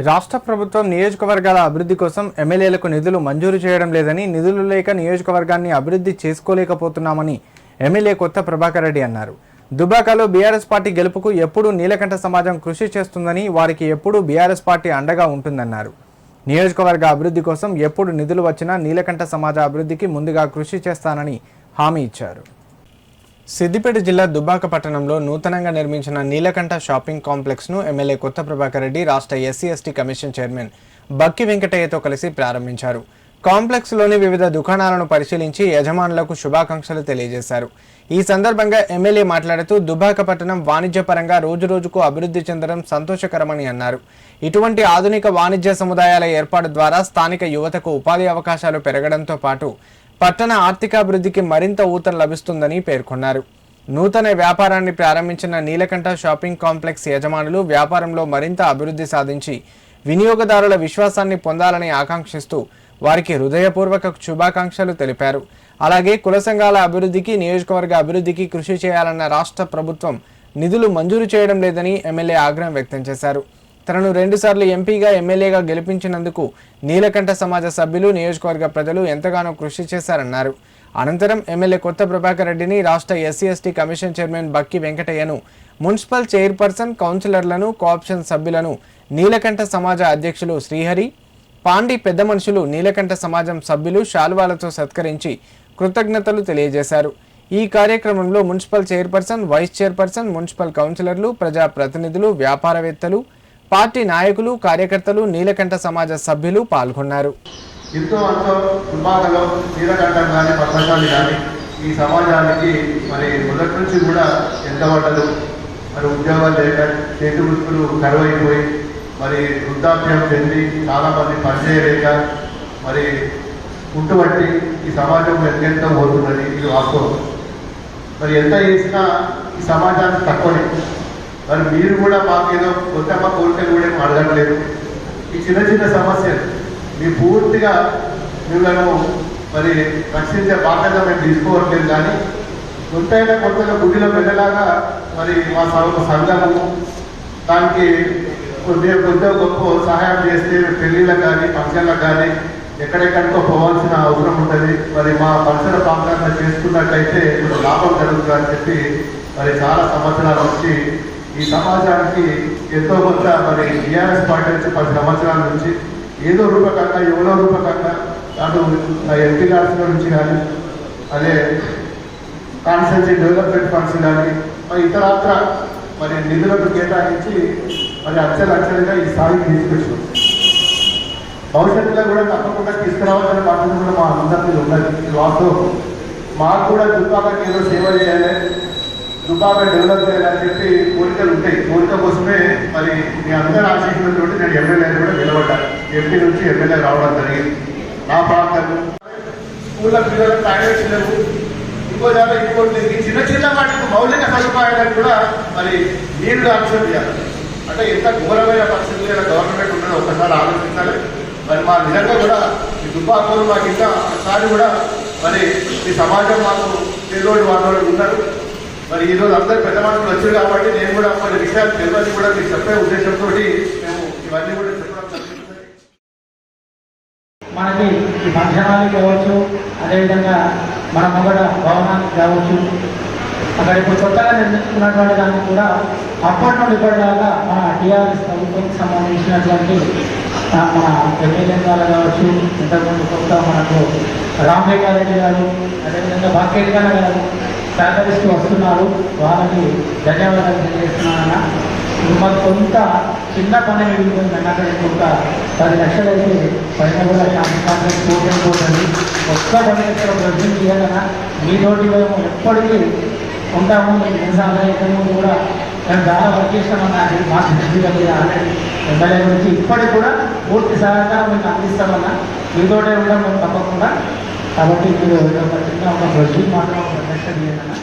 రాష్ట్ర ప్రభుత్వం నియోజకవర్గాల అభివృద్ధి కోసం ఎమ్మెల్యేలకు నిధులు మంజూరు చేయడం లేదని, నిధులు లేక నియోజకవర్గాన్ని అభివృద్ధి చేసుకోలేకపోతున్నామని ఎమ్మెల్యే కొత్త ప్రభాకర్ రెడ్డి అన్నారు. దుబ్బాకలో బీఆర్ఎస్ పార్టీ గెలుపుకు ఎప్పుడూ నీలకంఠ సమాజం కృషి చేస్తుందని, వారికి ఎప్పుడూ బీఆర్ఎస్ పార్టీ అండగా ఉంటుందన్నారు. నియోజకవర్గ అభివృద్ధి కోసం ఎప్పుడు నిధులు వచ్చినా నీలకంఠ సమాజ అభివృద్ధికి ముందుగా కృషి చేస్తానని హామీ ఇచ్చారు. సిద్దిపేట జిల్లా దుబ్బాక పట్టణంలో నూతనంగా నిర్మించిన నీలకంఠ షాపింగ్ కాంప్లెక్స్ను ఎమ్మెల్యే కొత్త ప్రభాకర్ రెడ్డి రాష్ట్ర ఎస్సీ/ఎస్టీ కమిషన్ చైర్మన్ బక్కి వెంకటయ్యతో కలిసి ప్రారంభించారు. కాంప్లెక్స్లోని వివిధ దుకాణాలను పరిశీలించి యజమానులకు శుభాకాంక్షలు తెలియజేశారు. ఈ సందర్భంగా ఎమ్మెల్యే మాట్లాడుతూ దుబ్బాక పట్టణం వాణిజ్యపరంగా రోజురోజుకు అభివృద్ధి చెందడం సంతోషకరమని అన్నారు. ఇటువంటి ఆధునిక వాణిజ్య సముదాయాల ఏర్పాటు ద్వారా స్థానిక యువతకు ఉపాధి అవకాశాలు పెరగడంతో పాటు పట్టణ ఆర్థికాభివృద్ధికి మరింత ఊతం లభిస్తుందని పేర్కొన్నారు. నూతన వ్యాపారాన్ని ప్రారంభించిన నీలకంఠ షాపింగ్ కాంప్లెక్స్ యజమానులు వ్యాపారంలో మరింత అభివృద్ధి సాధించి వినియోగదారుల విశ్వాసాన్ని పొందాలని ఆకాంక్షిస్తూ వారికి హృదయపూర్వక శుభాకాంక్షలు తెలిపారు. అలాగే కుల సంఘాల అభివృద్ధికి, నియోజకవర్గ అభివృద్ధికి కృషి చేయాలన్న రాష్ట్ర ప్రభుత్వం నిధులు మంజూరు చేయడం లేదని ఎమ్మెల్యే ఆగ్రహం వ్యక్తం చేశారు. తనను 2 సార్లు ఎంపీగా, ఎమ్మెల్యేగా గెలిపించినందుకు నీలకంఠ సమాజ సభ్యులు, నియోజకవర్గ ప్రజలు ఎంతగానో కృషి చేశారన్నారు. అనంతరం ఎమ్మెల్యే కొత్త ప్రభాకర్ రెడ్డిని, రాష్ట్ర ఎస్సీ/ఎస్టీ కమిషన్ చైర్మన్ బక్కి వెంకటయ్యను, మున్సిపల్ చైర్పర్సన్, కౌన్సిలర్లను, కోఆప్షన్ సభ్యులను, నీలకంఠ సమాజ అధ్యక్షులు శ్రీహరి, పాండి పెద్ద మనుషులు, నీలకంఠ సమాజం సభ్యులు శాలువాలతో సత్కరించి కృతజ్ఞతలు తెలియజేశారు. ఈ కార్యక్రమంలో municipal chairperson, vice chairperson, municipal కౌన్సిలర్లు, ప్రజాప్రతినిధులు, వ్యాపారవేత్తలు, పార్టీ నాయకులు, కార్యకర్తలు, నీలకంఠ సమాజ సభ్యులు పాల్గొన్నారు. ఎంతో అంతో దుబ్బాకలో నీలకంఠం కానీ, పద్మశాలి కానీ ఈ సమాజానికి మరి మొదటి నుంచి కూడా ఎంత పడ్డదు. మరి ఉద్యోగాలు లేక, చేతి వృత్తులు కరువైపోయి, మరి వృద్ధాప్యం చెంది చాలామంది పనిచేయలేక మరి ఉంటుబట్టి ఈ సమాజం ఎంతెంతో పోతున్నది. ఇది వాస్తవం. మరి ఎంత చేసినా ఈ సమాజానికి తక్కువనే. మరి మీరు కూడా మాకేదో కొత్తమ్మ కోరికలు కూడా అడగట్లేదు. ఈ చిన్న చిన్న సమస్యలు మీ పూర్తిగా మిమ్మల్ని మరి రక్షించే బాధ్యత మేము తీసుకోవట్లేదు. కానీ కొంతైనా కొత్తగా గుడిలో వెళ్ళలాగా మరి మా సంఘము దానికి కొద్దిగా గొప్ప సహాయం చేస్తే పెళ్ళిళ్ళకు కానీ, ఫంక్షన్లకు కానీ ఎక్కడెక్కడికో పోవాల్సిన అవసరం ఉంటుంది. మరి మా పరిసర ప్రాంతాన్ని చేసుకున్నట్లయితే లాభం జరుగుతుందని చెప్పి మరి చాలా సంవత్సరాల నుంచి ఈ సమాజానికి ఎంతో కొంత మరి టీఆర్ఎస్ పార్టీ నుంచి 10 సంవత్సరాల నుంచి ఏదో రూపకంగా, ఎవరో రూపకంగా అటు ఎంపీ గార్డ్స్ నుంచి కానీ, అదే కాన్స్టిట్యూన్సీ డెవలప్మెంట్ ఫండ్స్ కానీ, మరి ఇతరత్ర మరి నిధులకు కేటాయించి మరి అక్షరగా ఈ స్థాయికి తీసుకొచ్చాం. భవిష్యత్తులో కూడా తప్పకుండా తీసుకురావాలనే బాధ్యత కూడా మా అందరి ఉన్నది. వాస్తవం. మాకు కూడా దుబ్బాకకి ఏదో సేవ చేయాలి, దుబ్బాక డెవలప్ చేయాలని చెప్పి కోరికలు ఉంటాయి. కోరిక కోసమే మరి మీ అందరి ఆశీస్సులతో నేను ఎమ్మెల్యే కూడా నిలబడ్డాను. ఎంపీ నుంచి ఎమ్మెల్యే రావడం జరిగింది. నా ప్రాంతం స్కూళ్ళ పిల్లలు టాయిలెట్స్ లేవు, ఇంకో దాకా ఇంకోటి చిన్న చిన్న వాటికి మౌలిక సదుపాయాలకు కూడా మరి నీళ్లు ఆలోచన చేయాలి. అంటే ఎంత ఘోరమైన పరిస్థితులు గవర్నమెంట్ ఉన్నదో ఒకసారి ఆలోచించాలి. మరి మా నిజంగా కూడా ఈ దుబ్బాకలు మాకు ఇంకా ఒకసారి కూడా మరి ఈ సమాజం మాకు తెలియని వాళ్ళు ఉన్నారు. మరి ఈరోజు అందరు పెద్ద మనుషులు వచ్చారు కాబట్టి నేను కూడా కొన్ని విషయాలు తెలియని కూడా మీకు చెప్పే ఉద్దేశంతో మేము ఇవన్నీ కూడా చెప్పడం జరుగుతుంది. మనకి ఈ ఫంక్షనాలకి కావచ్చు, అదేవిధంగా మన మొదట భవనానికి కావచ్చు, అక్కడ ఇప్పుడు కొత్తగా నిర్మించుకున్నటువంటి దానికి కూడా అప్పటి నుండి ఇప్పటిదాకా మన టీఆర్ఎస్ ప్రభుత్వంకి సంబంధించినటువంటి మన ఎమ్మెల్యే గారు కావచ్చు, ఇంతకుముందు కొత్త మనకు రామరెడ్డి గారు, అదేవిధంగా బాకేట్ గారు సహకరిస్తూ వస్తున్నారు. వాళ్ళకి ధన్యవాదాలు తెలియజేస్తున్నానన్న. మాకు కొంత చిన్న పని మిగులుతుంది. అక్కడ ఇంకొక 10 లక్షలు అయితే పైన కూడా షాపింగ్ కాంప్లెక్స్ పోతుంది. ఒక్క పని ఇక్కడ ప్రజెంట్ చేయాలన్నా మీతోటి మేము ఎప్పటికీ ఉంటాము. మీకు తెలుసాగా ఇంతకుముందు కూడా మేము చాలా వర్క్ చేస్తామన్నా. మా దృష్టి ఆల్రెడీ ఎమ్మెల్యే గురించి ఇప్పటికి కూడా పూర్తి సహకారం మీకు అందిస్తామన్నా. మీతోటే ఉంటాం మేము తప్పకుండా. కాబట్టి మీరు ఒక చిన్న ఒక ప్రశ్న మాత్రం ప్రదర్శన చేయాలన్నా.